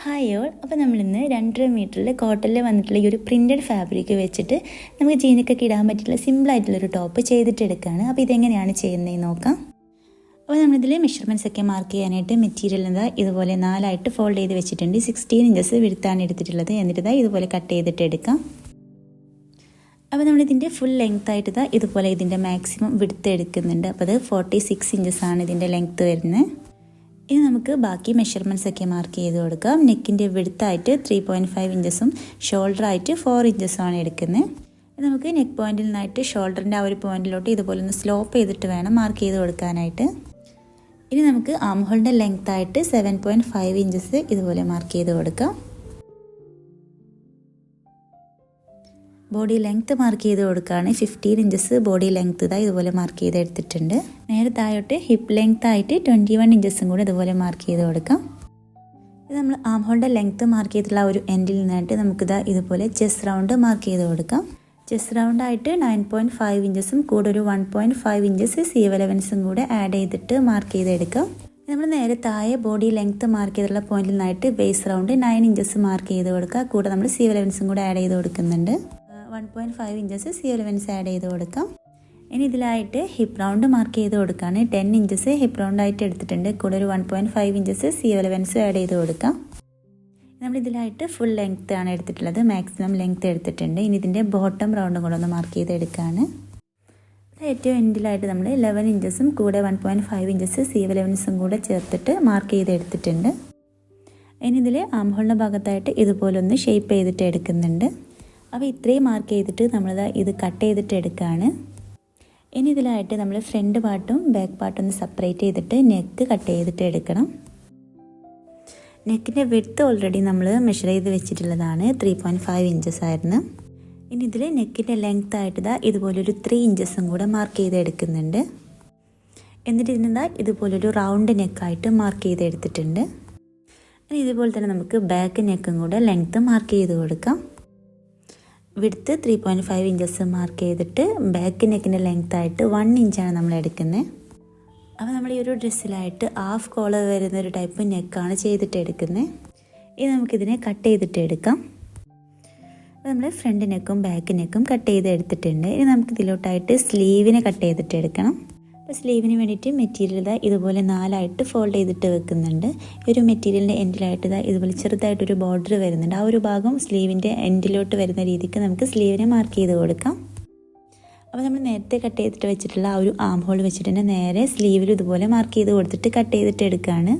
Hi all. അപ്പോൾ നമ്മളിന്ന് 2.5 മീറ്ററിൽ കോട്ടണിൽ വന്നിട്ടുള്ള ഈ ഒരു പ്രിൻറ്റഡ് ഫാബ്രിക് വെച്ചിട്ട് നമുക്ക് ജീനൊക്കെ ഇടാൻ പറ്റിയിട്ടുള്ള സിമ്പിളായിട്ടുള്ളൊരു ടോപ്പ് ചെയ്തിട്ടെടുക്കുകയാണ്. അപ്പോൾ ഇതെങ്ങനെയാണ് ചെയ്യുന്നതെന്ന് നോക്കാം. അപ്പോൾ നമ്മളിതിൽ മെഷർമെൻറ്റ്സ് ഒക്കെ മാർക്ക് ചെയ്യാനായിട്ട് മെറ്റീരിയൽ എന്താ ഇതുപോലെ 4ആയിട്ട് ഫോൾഡ് ചെയ്ത് വെച്ചിട്ടുണ്ട്. 16 ഇഞ്ചസ് വിടുത്താണ് എടുത്തിട്ടുള്ളത്. എന്നിട്ട് ഇതുപോലെ കട്ട് ചെയ്തിട്ട് എടുക്കാം. അപ്പോൾ നമ്മളിതിൻ്റെ ഫുൾ ലെങ്ത് ആയിട്ട് ഇതുപോലെ ഇതിൻ്റെ മാക്സിമം വിടുത്ത് എടുക്കുന്നുണ്ട്. അപ്പോൾ അത് 46 ഇഞ്ചസാണ് ഇതിൻ്റെ ലെങ്ത്ത് വരുന്നത്. ഇനി നമുക്ക് ബാക്കി മെഷർമെൻറ്റ്സ് ഒക്കെ മാർക്ക് ചെയ്ത് കൊടുക്കാം. നെക്കിൻ്റെ വിടുത്തായിട്ട് 3.5 ഇഞ്ചസും ഷോൾഡറായിട്ട് 4 ഇഞ്ചസുമാണ് എടുക്കുന്നത്. നമുക്ക് നെക്ക് പോയിന്റിൽ നിന്നായിട്ട് ഷോൾഡറിൻ്റെ ആ ഒരു പോയിന്റിലോട്ട് ഇതുപോലെ ഒന്ന് സ്ലോപ്പ് ചെയ്തിട്ട് വേണം മാർക്ക് ചെയ്ത് കൊടുക്കാനായിട്ട്. ഇനി നമുക്ക് ആം ഹോളിൻ്റെ ലെങ്ത്തായിട്ട് 7.5 ഇഞ്ചസ് ഇതുപോലെ മാർക്ക് ചെയ്ത് കൊടുക്കാം. ബോഡി ലെങ്ത്ത് മാർക്ക് ചെയ്ത് കൊടുക്കുകയാണ്. 15 ഇഞ്ചസ് ബോഡി ലെങ്ത്ത് ഇതുപോലെ മാർക്ക് ചെയ്ത് എടുത്തിട്ടുണ്ട്. നേരെ താഴോട്ട് ഹിപ്പ് ലെങ്ത്ത് ആയിട്ട് 21 ഇഞ്ചസും കൂടി ഇതുപോലെ മാർക്ക് ചെയ്ത് കൊടുക്കാം. ഇത് നമ്മൾ ആം ഹോളിൻ്റെ ലെങ്ത്ത് മാർക്ക് ചെയ്തിട്ടുള്ള ഒരു എൻഡിൽ നിന്നായിട്ട് നമുക്കിത് ഇതുപോലെ ചെസ്റ്റ് റൗണ്ട് മാർക്ക് ചെയ്ത് കൊടുക്കാം. ചെസ്റ്റ് റൗണ്ടായിട്ട് 9.5 ഇഞ്ചസും കൂടെ ഒരു 1.5 ഇഞ്ചസ് സീവ് എലവൻസും കൂടെ ആഡ് ചെയ്തിട്ട് മാർക്ക് ചെയ്തെടുക്കാം. നമ്മൾ നേരെ താഴെ ബോഡി ലെങ്ത്ത് മാർക്ക് ചെയ്തിട്ടുള്ള പോയിന്റിൽ നിന്നായിട്ട് ബേസ് റൗണ്ട് 9 ഇഞ്ചസ് മാർക്ക് ചെയ്ത് കൊടുക്കുക. കൂടെ നമ്മൾ സീവ് എലവൻസും കൂടെ ആഡ് ചെയ്ത് കൊടുക്കുന്നുണ്ട്. 1.5 ഇഞ്ചസ് സീവ് എലവൻസ് ആഡ് ചെയ്ത് കൊടുക്കാം. ഇനി ഇതിലായിട്ട് ഹിപ്പ് റൗണ്ട് മാർക്ക് ചെയ്ത് കൊടുക്കുകയാണ്. 10 ഇഞ്ചസ് ഹിപ്പ് റൗണ്ടായിട്ട് എടുത്തിട്ടുണ്ട്. കൂടെ ഒരു 1.5 ഇഞ്ചസ് സീവ് എലവൻസ് ആഡ് ചെയ്ത് കൊടുക്കാം. നമ്മൾ ഇതിലായിട്ട് ഫുൾ ലെങ്ത്ത് ആണ് എടുത്തിട്ടുള്ളത്. മാക്സിമം ലെങ്ത്ത് എടുത്തിട്ടുണ്ട്. ഇനി ഇതിൻ്റെ ബോട്ടം റൗണ്ടും കൂടെ ഒന്ന് മാർക്ക് ചെയ്ത് എടുക്കുകയാണ്. ഏറ്റവും എൻഡിലായിട്ട് നമ്മൾ 11 ഇഞ്ചസും കൂടെ 1.5 ഇഞ്ചസ് സീവ് എലവൻസും കൂടെ ചേർത്തിട്ട് മാർക്ക് ചെയ്ത് എടുത്തിട്ടുണ്ട്. ഇനി ഇതിൽ ആം ഹോളിൻ്റെ ഭാഗത്തായിട്ട് ഇതുപോലെ ഒന്ന് ഷേപ്പ് ചെയ്തിട്ട് എടുക്കുന്നുണ്ട്. അപ്പോൾ ഇത്രയും മാർക്ക് ചെയ്തിട്ട് നമ്മളിത് ഇത് കട്ട് ചെയ്തിട്ട് എടുക്കുകയാണ്. ഇനി ഇതിലായിട്ട് നമ്മൾ ഫ്രണ്ട് പാർട്ടും ബാക്ക് പാർട്ടും ഒന്ന് സെപ്പറേറ്റ് ചെയ്തിട്ട് നെക്ക് കട്ട് ചെയ്തിട്ട് എടുക്കണം. നെക്കിൻ്റെ വിഡ്ത്ത് ഓൾറെഡി നമ്മൾ മെഷർ ചെയ്ത് വെച്ചിട്ടുള്ളതാണ്. 3.5 ഇഞ്ചസ് ആയിരുന്നു. ഇനി ഇതിൽ നെക്കിൻ്റെ ലെങ്ത് ആയിട്ട് ഇതുപോലൊരു 3 ഇഞ്ചസും കൂടെ മാർക്ക് ചെയ്ത് എടുക്കുന്നുണ്ട്. എന്നിട്ട് ഇതിനെന്താ ഇതുപോലൊരു റൗണ്ട് നെക്കായിട്ട് മാർക്ക് ചെയ്ത് എടുത്തിട്ടുണ്ട്. ഇനി ഇതുപോലെ തന്നെ നമുക്ക് ബാക്ക് നെക്കും കൂടെ ലെങ്ത്ത് മാർക്ക് ചെയ്ത് കൊടുക്കാം. വിഡ്ത്ത് 3.5 ഇഞ്ചസ് മാർക്ക് ചെയ്തിട്ട് ബാക്ക് നെക്കിൻ്റെ ലെങ്ത് ആയിട്ട് 1 ഇഞ്ചാണ് നമ്മൾ എടുക്കുന്നത്. അപ്പോൾ നമ്മൾ ഈ ഒരു ഡ്രസ്സിലായിട്ട് ഹാഫ് കോളർ വരുന്ന ഒരു ടൈപ്പ് നെക്കാണ് ചെയ്തിട്ട് എടുക്കുന്നത്. ഇനി നമുക്കിതിനെ കട്ട് ചെയ്തിട്ട് എടുക്കാം. അപ്പോൾ നമ്മൾ ഫ്രണ്ട് നെക്കും ബാക്ക് നെക്കും കട്ട് ചെയ്ത് എടുത്തിട്ടുണ്ട്. ഇനി നമുക്കിതിലോട്ടായിട്ട് സ്ലീവിനെ കട്ട് ചെയ്തിട്ട് എടുക്കണം. അപ്പോൾ സ്ലീവിന് വേണ്ടിയിട്ട് മെറ്റീരിയൽ ഇതുപോലെ 4ആയിട്ട് ഫോൾഡ് ചെയ്തിട്ട് വെക്കുന്നുണ്ട്. ഈ ഒരു മെറ്റീരിയലിൻ്റെ എൻഡിലായിട്ട് ഇതുപോലെ ചെറുതായിട്ടൊരു ബോർഡർ വരുന്നുണ്ട്. ആ ഒരു ഭാഗം സ്ലീവിൻ്റെ എൻഡിലോട്ട് വരുന്ന രീതിക്ക് നമുക്ക് സ്ലീവിനെ മാർക്ക് ചെയ്ത് കൊടുക്കാം. അപ്പോൾ നമ്മൾ നേരത്തെ കട്ട് ചെയ്തിട്ട് വെച്ചിട്ടുള്ള ആ ഒരു ആം ഹോൾ വെച്ചിട്ട് തന്നെ നേരെ സ്ലീവിൽ ഇതുപോലെ മാർക്ക് ചെയ്ത് കൊടുത്തിട്ട് കട്ട് ചെയ്തിട്ട് എടുക്കുകയാണ്.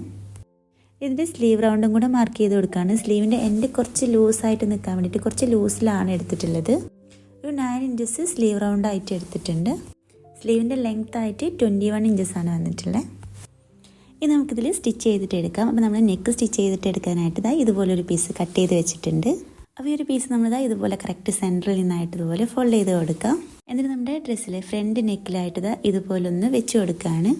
ഇതിൻ്റെ സ്ലീവ് റൗണ്ടും കൂടെ മാർക്ക് ചെയ്ത് കൊടുക്കുകയാണ്. സ്ലീവിൻ്റെ എൻഡ് കുറച്ച് ലൂസായിട്ട് നിൽക്കാൻ വേണ്ടിയിട്ട് കുറച്ച് ലൂസിലാണ് എടുത്തിട്ടുള്ളത്. ഒരു 9 ഇഞ്ചസ് സ്ലീവ് റൗണ്ടായിട്ട് എടുത്തിട്ടുണ്ട്. സ്ലീവിൻ്റെ ലെങ്ത് ആയിട്ട് 21 ഇഞ്ചസാണ് വന്നിട്ടുള്ളത്. ഇനി നമുക്കിതിൽ സ്റ്റിച്ച് ചെയ്തിട്ട് എടുക്കാം. അപ്പോൾ നമ്മൾ നെക്ക് സ്റ്റിച്ച് ചെയ്തിട്ട് എടുക്കാനായിട്ട് ഇതുപോലൊരു പീസ് കട്ട് ചെയ്ത് വെച്ചിട്ടുണ്ട്. അപ്പോൾ ഈ ഒരു പീസ് നമ്മൾ ഇതുപോലെ കറക്റ്റ് സെൻറ്ററിൽ നിന്നായിട്ട് ഇതുപോലെ ഫോൾഡ് ചെയ്ത് കൊടുക്കാം. എന്നിട്ട് നമ്മുടെ ഡ്രസ്സിലെ ഫ്രണ്ട് നെക്കിലായിട്ട് ഇതുപോലെ ഒന്ന് വെച്ച് കൊടുക്കുകയാണ്.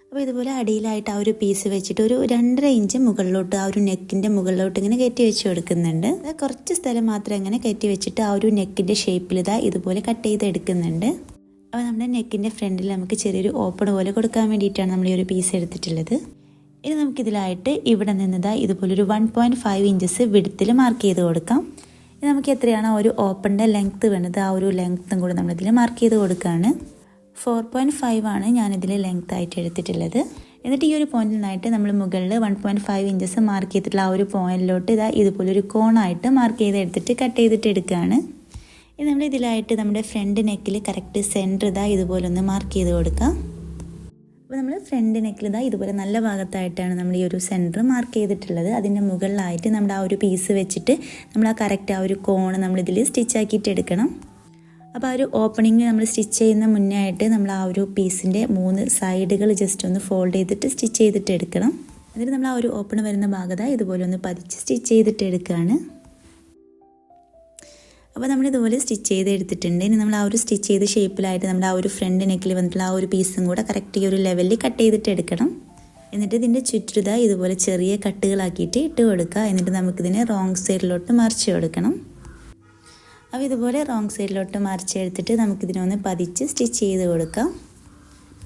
അപ്പോൾ ഇതുപോലെ അടിയിലായിട്ട് ആ ഒരു പീസ് വെച്ചിട്ട് ഒരു 2.5 ഇഞ്ച് മുകളിലോട്ട് ആ ഒരു നെക്കിൻ്റെ മുകളിലോട്ട് ഇങ്ങനെ കയറ്റി വെച്ച് കൊടുക്കുന്നുണ്ട്. കുറച്ച് സ്ഥലം മാത്രം ഇങ്ങനെ കയറ്റി വെച്ചിട്ട് ആ ഒരു നെക്കിൻ്റെ ഷേപ്പിൽ ഇതുപോലെ കട്ട് ചെയ്ത് എടുക്കുന്നുണ്ട്. അപ്പോൾ നമ്മുടെ നെക്കിൻ്റെ ഫ്രണ്ടിൽ നമുക്ക് ചെറിയൊരു ഓപ്പൺ പോലെ കൊടുക്കാൻ വേണ്ടിയിട്ടാണ് നമ്മൾ ഈ ഒരു പീസ് എടുത്തിട്ടുള്ളത്. ഇനി നമുക്കിതിലായിട്ട് ഇവിടെ നിന്ന് ഇതുപോലൊരു 1.5 ഇഞ്ചസ് വിഡ്ത്തിൽ മാർക്ക് ചെയ്ത് കൊടുക്കാം. ഇനി നമുക്ക് എത്രയാണ് ആ ഒരു ഓപ്പണിൻ്റെ ലെങ്ത്ത് വേണ്ടത് ആ ഒരു ലെങ്ത്തും കൂടി നമ്മളിതിൽ മാർക്ക് ചെയ്ത് കൊടുക്കുകയാണ്. 4.5 ആണ് ഞാനിതിൽ ലെങ്ത്ത് ആയിട്ട് എടുത്തിട്ടുള്ളത്. എന്നിട്ട് ഈ ഒരു പോയിന്റിൽ നിന്നായിട്ട് നമ്മൾ മുകളിൽ 1.5 ഇഞ്ചസ് മാർക്ക് ചെയ്തിട്ടുള്ള ആ ഒരു പോയിന്റിലോട്ട് ഇതുപോലൊരു കോണായിട്ട് മാർക്ക് ചെയ്ത് എടുത്തിട്ട് കട്ട് ചെയ്തിട്ട് എടുക്കുകയാണ്. ഇനി നമ്മൾ ഇതിലായിട്ട് നമ്മുടെ ഫ്രണ്ട് നെക്കിൽ കറക്റ്റ് സെൻറ്റർ ഇതുപോലെ ഒന്ന് മാർക്ക് ചെയ്ത് കൊടുക്കാം. അപ്പോൾ നമ്മൾ ഫ്രണ്ട് നെക്കിൽ ഇതുപോലെ നല്ല ഭാഗത്തായിട്ടാണ് നമ്മൾ ഈ ഒരു സെൻറ്റർ മാർക്ക് ചെയ്തിട്ടുള്ളത്. അതിൻ്റെ മുകളിലായിട്ട് നമ്മുടെ ആ ഒരു പീസ് വെച്ചിട്ട് നമ്മൾ ആ കറക്റ്റ് ആ ഒരു കോണ് നമ്മളിതിൽ സ്റ്റിച്ച് ആക്കിയിട്ട് എടുക്കണം. അപ്പോൾ ആ ഒരു ഓപ്പണിങ് നമ്മൾ സ്റ്റിച്ച് ചെയ്യുന്ന മുന്നേ ആയിട്ട് നമ്മൾ ആ ഒരു പീസിൻ്റെ 3 സൈഡുകൾ ജസ്റ്റ് ഒന്ന് ഫോൾഡ് ചെയ്തിട്ട് സ്റ്റിച്ച് ചെയ്തിട്ട് എടുക്കണം. എന്നിട്ട് നമ്മൾ ആ ഒരു ഓപ്പൺ വരുന്ന ഭാഗത്ത് ഇതുപോലെ ഒന്ന് പതിച്ച് സ്റ്റിച്ച് ചെയ്തിട്ട് എടുക്കുകയാണ്. അപ്പോൾ നമ്മളിതുപോലെ സ്റ്റിച്ച് ചെയ്ത് എടുത്തിട്ടുണ്ട്. ഇനി നമ്മൾ ആ ഒരു സ്റ്റിച്ച് ചെയ്ത ഷേപ്പിലായിട്ട് നമ്മുടെ ആ ഒരു ഫ്രണ്ട് നെക്കിൽ വന്നിട്ടുള്ള ആ ഒരു പീസും കൂടെ കറക്റ്റ് ഈ ഒരു ലെവലിൽ കട്ട് ചെയ്തിട്ട് എടുക്കണം. എന്നിട്ട് ഇതിൻ്റെ ചുറ്റും ഇതുപോലെ ചെറിയ കട്ടുകളാക്കിയിട്ട് ഇട്ട് കൊടുക്കുക. എന്നിട്ട് നമുക്കിതിനെ റോങ് സൈഡിലോട്ട് മറിച്ച് കൊടുക്കണം. അപ്പോൾ ഇതുപോലെ റോങ് സൈഡിലോട്ട് മറിച്ചെടുത്തിട്ട് നമുക്കിതിനൊന്ന് പതിച്ച് സ്റ്റിച്ച് ചെയ്ത് കൊടുക്കാം.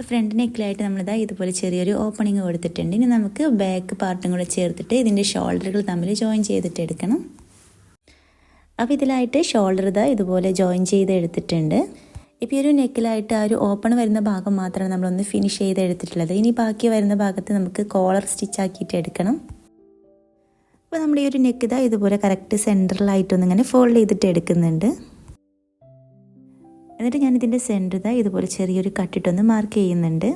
ഫ്രണ്ട് നെക്കിലായിട്ട് നമ്മളിതാ ഇതുപോലെ ചെറിയൊരു ഓപ്പണിങ് കൊടുത്തിട്ടുണ്ട്. ഇനി നമുക്ക് ബാക്ക് പാർട്ടും കൂടെ ചേർത്തിട്ട് ഇതിൻ്റെ ഷോൾഡറുകൾ തമ്മിൽ ജോയിൻ ചെയ്തിട്ട് എടുക്കണം. അപ്പോൾ ഇതിലായിട്ട് ഷോൾഡർ ഇതാ ഇതുപോലെ ജോയിൻ ചെയ്ത് എടുത്തിട്ടുണ്ട്. ഇപ്പോൾ ഈ ഒരു നെക്കിലായിട്ട് ആ ഒരു ഓപ്പൺ വരുന്ന ഭാഗം മാത്രമാണ് നമ്മളൊന്ന് ഫിനിഷ് ചെയ്ത് എടുത്തിട്ടുള്ളത്. ഇനി ബാക്കി വരുന്ന ഭാഗത്ത് നമുക്ക് കോളർ സ്റ്റിച്ച് ആക്കിയിട്ട് എടുക്കണം. അപ്പോൾ നമ്മുടെ ഈ ഒരു നെക്ക് ഇതാ ഇതുപോലെ കറക്റ്റ് സെൻറ്ററിലായിട്ടൊന്ന് ഇങ്ങനെ ഫോൾഡ് ചെയ്തിട്ട് എടുക്കുന്നുണ്ട്. എന്നിട്ട് ഞാനിതിൻ്റെ സെൻറ്റർ ഇതാ ഇതുപോലെ ചെറിയൊരു കട്ടിട്ടൊന്ന് മാർക്ക് ചെയ്യുന്നുണ്ട്.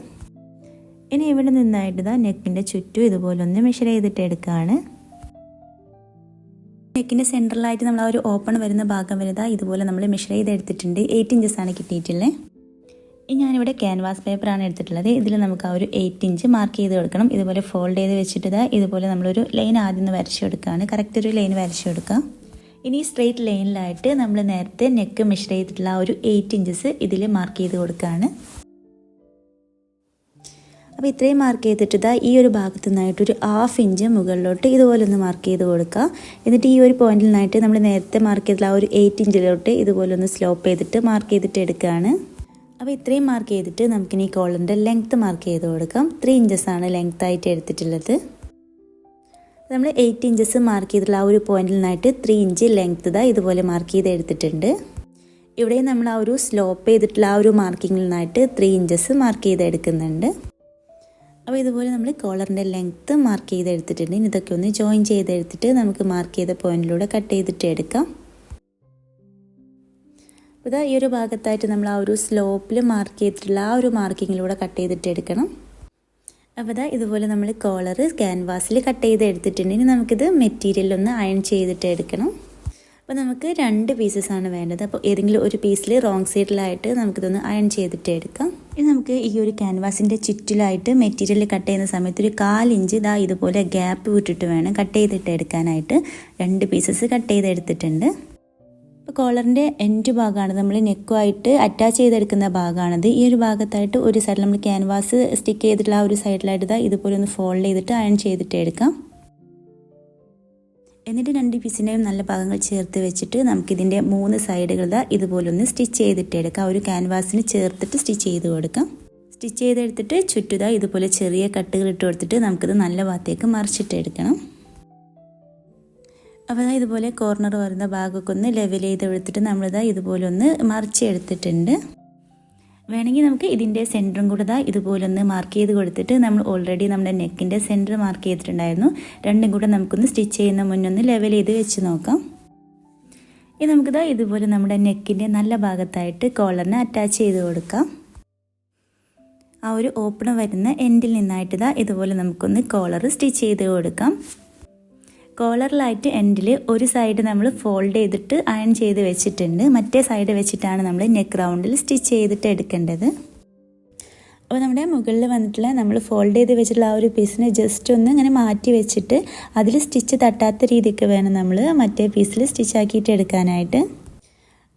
ഇനി ഇവിടെ നിന്നായിട്ട് ഇതാ നെക്കിൻ്റെ ചുറ്റും ഇതുപോലെ ഒന്ന് മെഷർ ചെയ്തിട്ട് എടുക്കുകയാണ്. നെക്കിൻ്റെ സെൻറ്ററിലായിട്ട് നമ്മൾ ആ ഒരു ഓപ്പൺ വരുന്ന ഭാഗം വരുന്നത് ഇതുപോലെ നമ്മൾ മെഷർ ചെയ്തെടുത്തിട്ടുണ്ട്. 8 ഇഞ്ചസാണ് കിട്ടിയിട്ടുള്ളത്. ഇനി ഞാനിവിടെ ക്യാൻവാസ് പേപ്പറാണ് എടുത്തിട്ടുള്ളത്. ഇതിൽ നമുക്ക് ആ ഒരു 8 ഇഞ്ച് മാർക്ക് ചെയ്ത് കൊടുക്കണം. ഇതുപോലെ ഫോൾഡ് ചെയ്ത് വെച്ചിട്ട് ഇതുപോലെ നമ്മളൊരു ലൈൻ ആദ്യം വരച്ചു കൊടുക്കുകയാണ്. കറക്റ്റ് ഒരു ലൈൻ വരച്ചു കൊടുക്കാം. ഇനി സ്ട്രെയിറ്റ് ലൈനിലായിട്ട് നമ്മൾ നേരത്തെ നെക്ക് മെഷർ ചെയ്തിട്ടുള്ള ആ ഒരു 8 ഇഞ്ചസ് ഇതിൽ മാർക്ക് ചെയ്ത് കൊടുക്കുകയാണ്. അപ്പോൾ ഇത്രയും മാർക്ക് ചെയ്തിട്ട് ഈ ഒരു ഭാഗത്തു നിന്നായിട്ടൊരു 1/2 ഇഞ്ച് മുകളിലോട്ട് ഇതുപോലെ ഒന്ന് മാർക്ക് ചെയ്ത് കൊടുക്കുക. എന്നിട്ട് ഈ ഒരു പോയിന്റിൽ നിന്നായിട്ട് നമ്മൾ നേരത്തെ മാർക്ക് ചെയ്തിട്ടുള്ള ആ ഒരു 8 ഇഞ്ചിലോട്ട് ഇതുപോലെ ഒന്ന് സ്ലോപ്പ് ചെയ്തിട്ട് മാർക്ക് ചെയ്തിട്ട് എടുക്കുകയാണ്. അപ്പോൾ ഇത്രയും മാർക്ക് ചെയ്തിട്ട് നമുക്കിനി കോളറിൻ്റെ ലെങ്ത്ത് മാർക്ക് ചെയ്ത് കൊടുക്കാം. 3 ഇഞ്ചസാണ് ലെങ്ത്ത് ആയിട്ട് എടുത്തിട്ടുള്ളത്. നമ്മൾ 8 ഇഞ്ചസ് മാർക്ക് ചെയ്തിട്ടുള്ള ആ ഒരു പോയിന്റിൽ നിന്നായിട്ട് 3 ഇഞ്ച് ലെങ്ത്ത് ഇതുപോലെ മാർക്ക് ചെയ്ത് എടുത്തിട്ടുണ്ട്. ഇവിടെ നമ്മൾ ആ ഒരു സ്ലോപ്പ് ചെയ്തിട്ടുള്ള ആ ഒരു മാർക്കിങ്ങിൽ നിന്നായിട്ട് 3 ഇഞ്ചസ് മാർക്ക് ചെയ്ത് എടുക്കുന്നുണ്ട്. അപ്പോൾ ഇതുപോലെ നമ്മൾ കോളറിൻ്റെ ലെങ്ത്ത് മാർക്ക് ചെയ്ത് എടുത്തിട്ടുണ്ട്. ഇനി ഇതൊക്കെ ഒന്ന് ജോയിൻ ചെയ്തെടുത്തിട്ട് നമുക്ക് മാർക്ക് ചെയ്ത പോയിന്റിലൂടെ കട്ട് ചെയ്തിട്ട് എടുക്കാം. അപ്പോൾ ഈ ഒരു ഭാഗത്തായിട്ട് നമ്മൾ ആ ഒരു സ്ലോപ്പിൽ മാർക്ക് ചെയ്തിട്ടുള്ള ആ ഒരു മാർക്കിങ്ങിലൂടെ കട്ട് ചെയ്തിട്ട് എടുക്കണം. അപ്പോൾ ഇതുപോലെ നമ്മൾ കോളർ ക്യാൻവാസിൽ കട്ട് ചെയ്ത് എടുത്തിട്ടുണ്ട്. ഇനി നമുക്കിത് മെറ്റീരിയലൊന്ന് അയൺ ചെയ്തിട്ട് എടുക്കണം. അപ്പോൾ നമുക്ക് 2 പീസസാണ് വേണ്ടത്. അപ്പോൾ ഏതെങ്കിലും ഒരു പീസിൽ റോങ് സൈഡിലായിട്ട് നമുക്കിതൊന്ന് അയൺ ചെയ്തിട്ട് എടുക്കാം. ഇനി നമുക്ക് ഈ ഒരു ക്യാൻവാസിൻ്റെ ചുറ്റിലായിട്ട് മെറ്റീരിയൽ കട്ട് ചെയ്യുന്ന സമയത്ത് ഒരു 1/4 ഇഞ്ച് ഇതുപോലെ ഗ്യാപ്പ് വിട്ടിട്ട് വേണം കട്ട് ചെയ്തിട്ട് എടുക്കാനായിട്ട്. 2 പീസസ് കട്ട് ചെയ്തെടുത്തിട്ടുണ്ട്. ഇപ്പോൾ കോളറിൻ്റെ എൻഡ് ഭാഗമാണ് നമ്മൾ നെക്കുമായിട്ട് അറ്റാച്ച് ചെയ്തെടുക്കുന്ന ഭാഗമാണത്. ഈ ഒരു ഭാഗത്തായിട്ട് ഒരു സൈഡിൽ നമ്മൾ ക്യാൻവാസ് സ്റ്റിക്ക് ചെയ്തിട്ടുള്ള ആ ഒരു സൈഡിലായിട്ട് ഇതുപോലെ ഒന്ന് ഫോൾഡ് ചെയ്തിട്ട് അയൺ ചെയ്തിട്ട് എടുക്കാം. എന്നിട്ട് 2 പീസിൻ്റെയും നല്ല ഭാഗങ്ങൾ ചേർത്ത് വെച്ചിട്ട് നമുക്കിതിൻ്റെ 3 സൈഡുകൾ ഇതുപോലെ ഒന്ന് സ്റ്റിച്ച് ചെയ്തിട്ട് എടുക്കാം. ഒരു ക്യാൻവാസിന് ചേർത്തിട്ട് സ്റ്റിച്ച് ചെയ്ത് കൊടുക്കാം. സ്റ്റിച്ച് ചെയ്തെടുത്തിട്ട് ചുറ്റുതാ ഇതുപോലെ ചെറിയ കട്ടുകൾ ഇട്ട് കൊടുത്തിട്ട് നമുക്കിത് നല്ല ഭാഗത്തേക്ക് മറിച്ചിട്ട് എടുക്കണം. അപ്പോൾ ഇതുപോലെ കോർണർ വരുന്ന ഭാഗമൊക്കെ ഒന്ന് ലെവൽ ചെയ്ത് എടുത്തിട്ട് നമ്മളിതാ ഇതുപോലെ ഒന്ന് മറിച്ചെടുത്തിട്ടുണ്ട്. വേണമെങ്കിൽ നമുക്ക് ഇതിൻ്റെ സെൻറ്ററും കൂടെ ഇതുപോലെ ഒന്ന് മാർക്ക് ചെയ്ത് കൊടുത്തിട്ട് നമ്മൾ ഓൾറെഡി നമ്മുടെ നെക്കിൻ്റെ സെൻറ്റർ മാർക്ക് ചെയ്തിട്ടുണ്ടായിരുന്നു. രണ്ടും കൂടെ നമുക്കൊന്ന് സ്റ്റിച്ച് ചെയ്യുന്ന മുന്നൊന്ന് ലെവൽ ചെയ്ത് വെച്ച് നോക്കാം. ഇനി നമുക്കിതാ ഇതുപോലെ നമ്മുടെ നെക്കിൻ്റെ നല്ല ഭാഗത്തായിട്ട് കോളറിനെ അറ്റാച്ച് ചെയ്ത് കൊടുക്കാം. ആ ഒരു ഓപ്പൺ വരുന്ന എൻഡിൽ നിന്നായിട്ട് ഇതുപോലെ നമുക്കൊന്ന് കോളർ സ്റ്റിച്ച് ചെയ്ത് കൊടുക്കാം. കോളറിലായിട്ട് എൻഡിൽ ഒരു സൈഡ് നമ്മൾ ഫോൾഡ് ചെയ്തിട്ട് അയൺ ചെയ്ത് വെച്ചിട്ടുണ്ട്. മറ്റേ സൈഡ് വെച്ചിട്ടാണ് നമ്മൾ നെക്ക് റൗണ്ടിൽ സ്റ്റിച്ച് ചെയ്തിട്ട് എടുക്കേണ്ടത്. അപ്പോൾ നമ്മുടെ മുകളിൽ വന്നിട്ടുള്ള നമ്മൾ ഫോൾഡ് ചെയ്ത് വെച്ചിട്ടുള്ള ആ ഒരു പീസിനെ ജസ്റ്റ് ഒന്ന് ഇങ്ങനെ മാറ്റി വെച്ചിട്ട് അതിൽ സ്റ്റിച്ച് തട്ടാത്ത രീതിക്ക് വേണം നമ്മൾ മറ്റേ പീസിൽ സ്റ്റിച്ച് ആക്കിയിട്ട് എടുക്കാനായിട്ട്.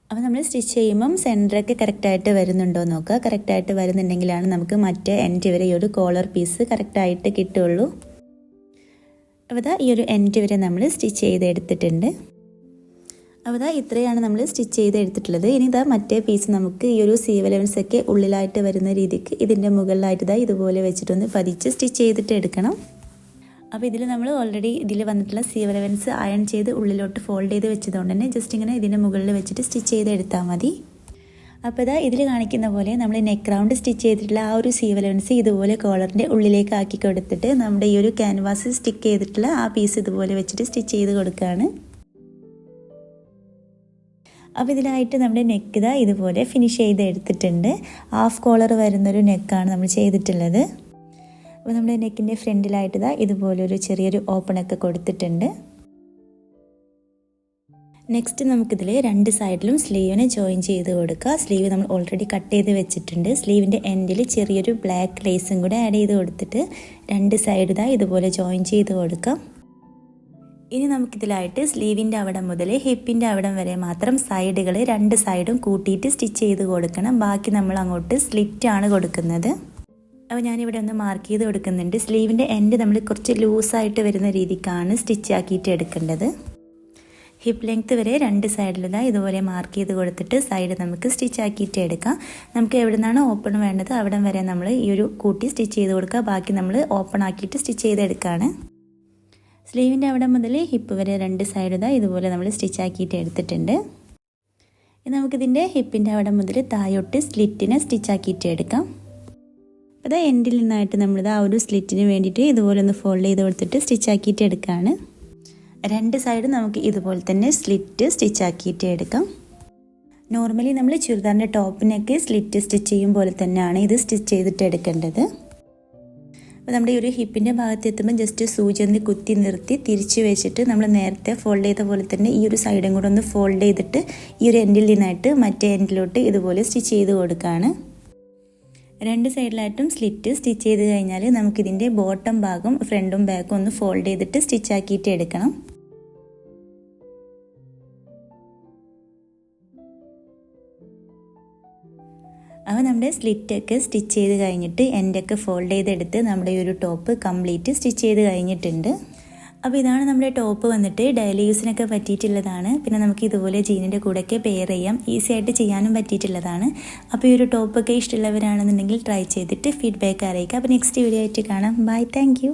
അപ്പോൾ നമ്മൾ സ്റ്റിച്ച് ചെയ്യുമ്പം സെൻറ്ററൊക്കെ കറക്റ്റായിട്ട് വരുന്നുണ്ടോ നോക്കുക. കറക്റ്റായിട്ട് വരുന്നുണ്ടെങ്കിലാണ് നമുക്ക് മറ്റേ എൻഡ് വരെ ഈ ഒരു കോളർ പീസ് കറക്റ്റായിട്ട് കിട്ടുള്ളൂ. അപ്പോൾ ഈ ഒരു എൻഡ് വരെ നമ്മൾ സ്റ്റിച്ച് ചെയ്തെടുത്തിട്ടുണ്ട്. അപ്പോൾ ഇത്രയാണ് നമ്മൾ സ്റ്റിച്ച് ചെയ്തെടുത്തിട്ടുള്ളത്. ഇനി മറ്റേ പീസ് നമുക്ക് ഈ ഒരു സീവ് എലവൻസ് ഒക്കെ ഉള്ളിലായിട്ട് വരുന്ന രീതിക്ക് ഇതിൻ്റെ മുകളിലായിട്ട് ഇതുപോലെ വെച്ചിട്ടൊന്ന് പതിച്ച് സ്റ്റിച്ച് ചെയ്തിട്ട് എടുക്കണം. അപ്പോൾ ഇതിൽ നമ്മൾ ഓൾറെഡി ഇതിൽ വന്നിട്ടുള്ള സീവ് എലവൻസ് അയൺ ചെയ്ത് ഉള്ളിലോട്ട് ഫോൾഡ് ചെയ്ത് വെച്ചതുകൊണ്ട് തന്നെ ജസ്റ്റ് ഇങ്ങനെ ഇതിൻ്റെ മുകളിൽ വെച്ചിട്ട് സ്റ്റിച്ച് ചെയ്തെടുത്താൽ മതി. അപ്പോൾ ഇതിൽ കാണിക്കുന്ന പോലെ നമ്മൾ നെക്ക് റൗണ്ട് സ്റ്റിച്ച് ചെയ്തിട്ടുള്ള ആ ഒരു സീവ് എലവൻസ് ഇതുപോലെ കോളറിൻ്റെ ഉള്ളിലേക്ക് ആക്കി കൊടുത്തിട്ട് നമ്മുടെ ഈ ഒരു ക്യാൻവാസ് സ്റ്റിക്ക് ചെയ്തിട്ടുള്ള ആ പീസ് ഇതുപോലെ വെച്ചിട്ട് സ്റ്റിച്ച് ചെയ്ത് കൊടുക്കുകയാണ്. അപ്പോൾ ഇതിലായിട്ട് നമ്മുടെ നെക്ക് ഇതുപോലെ ഫിനിഷ് ചെയ്ത് എടുത്തിട്ടുണ്ട്. ഹാഫ് കോളർ വരുന്നൊരു നെക്കാണ് നമ്മൾ ചെയ്തിട്ടുള്ളത്. അപ്പോൾ നമ്മുടെ നെക്കിൻ്റെ ഫ്രണ്ടിലായിട്ട് ഇതുപോലൊരു ചെറിയൊരു ഓപ്പണൊക്കെ കൊടുത്തിട്ടുണ്ട്. നെക്സ്റ്റ് നമുക്കിതിൽ 2 സൈഡിലും സ്ലീവിനെ ജോയിൻ ചെയ്ത് കൊടുക്കുക. സ്ലീവ് നമ്മൾ ഓൾറെഡി കട്ട് ചെയ്ത് വെച്ചിട്ടുണ്ട്. സ്ലീവിൻ്റെ എൻഡിൽ ചെറിയൊരു ബ്ലാക്ക് ലേസും കൂടെ ആഡ് ചെയ്ത് കൊടുത്തിട്ട് 2 സൈഡ് ഇതുപോലെ ജോയിൻ ചെയ്ത് കൊടുക്കാം. ഇനി നമുക്കിതിലായിട്ട് സ്ലീവിൻ്റെ അവിടം മുതൽ ഹിപ്പിൻ്റെ അവിടം വരെ മാത്രം സൈഡുകൾ 2 സൈഡും കൂട്ടിയിട്ട് സ്റ്റിച്ച് ചെയ്ത് കൊടുക്കണം. ബാക്കി നമ്മൾ അങ്ങോട്ട് സ്ലിറ്റാണ് കൊടുക്കുന്നത്. അപ്പോൾ ഞാനിവിടെ ഒന്ന് മാർക്ക് ചെയ്ത് കൊടുക്കുന്നുണ്ട്. സ്ലീവിൻ്റെ എൻഡ് നമ്മൾ കുറച്ച് ലൂസായിട്ട് വരുന്ന രീതിക്കാണ് സ്റ്റിച്ച് ആക്കിയിട്ട് എടുക്കേണ്ടത്. ഹിപ്പ് ലെങ്ത് വരെ 2 സൈഡിലും ഇതുപോലെ മാർക്ക് ചെയ്ത് കൊടുത്തിട്ട് സൈഡ് നമുക്ക് സ്റ്റിച്ച് ആക്കിയിട്ട് എടുക്കാം. നമുക്ക് എവിടെ നിന്നാണ് ഓപ്പൺ വേണ്ടത് അവിടെ വരെ നമ്മൾ ഈ ഒരു കൂട്ടി സ്റ്റിച്ച് ചെയ്ത് കൊടുക്കുക. ബാക്കി നമ്മൾ ഓപ്പൺ ആക്കിയിട്ട് സ്റ്റിച്ച് ചെയ്തെടുക്കുകയാണ്. സ്ലീവിൻ്റെ അവിടെ മുതൽ ഹിപ്പ് വരെ 2 സൈഡ് ഇതുപോലെ നമ്മൾ സ്റ്റിച്ച് ആക്കിയിട്ട് എടുത്തിട്ടുണ്ട്. ഇനി നമുക്കിതിൻ്റെ ഹിപ്പിൻ്റെ അവിടെ മുതൽ താഴോട്ട് സ്ലിറ്റിനെ സ്റ്റിച്ച് ആക്കിയിട്ട് എടുക്കാം. അപ്പോൾ എൻഡിൽ നിന്നായിട്ട് നമ്മളിത് ആ ഒരു സ്ലിറ്റിന് വേണ്ടിയിട്ട് ഇതുപോലെ ഒന്ന് ഫോൾഡ് ചെയ്ത് കൊടുത്തിട്ട് സ്റ്റിച്ച് ആക്കിയിട്ട് എടുക്കുകയാണ്. 2 സൈഡ് നമുക്ക് ഇതുപോലെ തന്നെ സ്ലിറ്റ് സ്റ്റിച്ച് ആക്കിയിട്ട് എടുക്കാം. നോർമലി നമ്മൾ ചുരിദാറിൻ്റെ ടോപ്പിനൊക്കെ സ്ലിറ്റ് സ്റ്റിച്ച് ചെയ്യും പോലെ തന്നെയാണ് ഇത് സ്റ്റിച്ച് ചെയ്തിട്ട് എടുക്കേണ്ടത്. അപ്പോൾ നമ്മുടെ ഈ ഒരു ഹിപ്പിൻ്റെ ഭാഗത്ത് എത്തുമ്പോൾ ജസ്റ്റ് സൂചി ഒന്ന് കുത്തി നിർത്തി തിരിച്ച് വെച്ചിട്ട് നമ്മൾ നേരത്തെ ഫോൾഡ് ചെയ്ത പോലെ തന്നെ ഈ ഒരു സൈഡും കൂടെ ഒന്ന് ഫോൾഡ് ചെയ്തിട്ട് ഈ ഒരു എൻഡിൽ നിന്നായിട്ട് മറ്റേ എൻഡിലോട്ട് ഇതുപോലെ സ്റ്റിച്ച് ചെയ്ത് കൊടുക്കുകയാണ്. 2 സൈഡിലായിട്ടും സ്ലിറ്റ് സ്റ്റിച്ച് ചെയ്ത് കഴിഞ്ഞാൽ നമുക്കിതിൻ്റെ ബോട്ടം ഭാഗം ഫ്രണ്ടും ബാക്കും ഒന്ന് ഫോൾഡ് ചെയ്തിട്ട് സ്റ്റിച്ച് ആക്കിയിട്ട് എടുക്കണം. അപ്പോൾ നമ്മുടെ സ്ലിറ്റൊക്കെ സ്റ്റിച്ച് ചെയ്ത് കഴിഞ്ഞിട്ട് എൻഡൊക്കെ ഫോൾഡ് ചെയ്തെടുത്ത് നമ്മുടെ ഈ ഒരു ടോപ്പ് കംപ്ലീറ്റ് സ്റ്റിച്ച് ചെയ്ത് കഴിഞ്ഞിട്ടുണ്ട്. അപ്പോൾ ഇതാണ് നമ്മുടെ ടോപ്പ് വന്നിട്ട് ഡെയിലി യൂസിനൊക്കെ പറ്റിയിട്ടുള്ളതാണ്. പിന്നെ നമുക്ക് ഇതുപോലെ ജീനിൻ്റെ കൂടെയൊക്കെ പെയർ ചെയ്യാം, ഈസി ആയിട്ട് ചെയ്യാനും പറ്റിയിട്ടുള്ളതാണ്. അപ്പോൾ ഈ ഒരു ടോപ്പൊക്കെ ഇഷ്ടമുള്ളവരാണെന്നുണ്ടെങ്കിൽ ട്രൈ ചെയ്തിട്ട് ഫീഡ്ബാക്ക് അറിയിക്കുക. അപ്പോൾ നെക്സ്റ്റ് വീഡിയോ ആയിട്ട് കാണാം. Bye, thank U.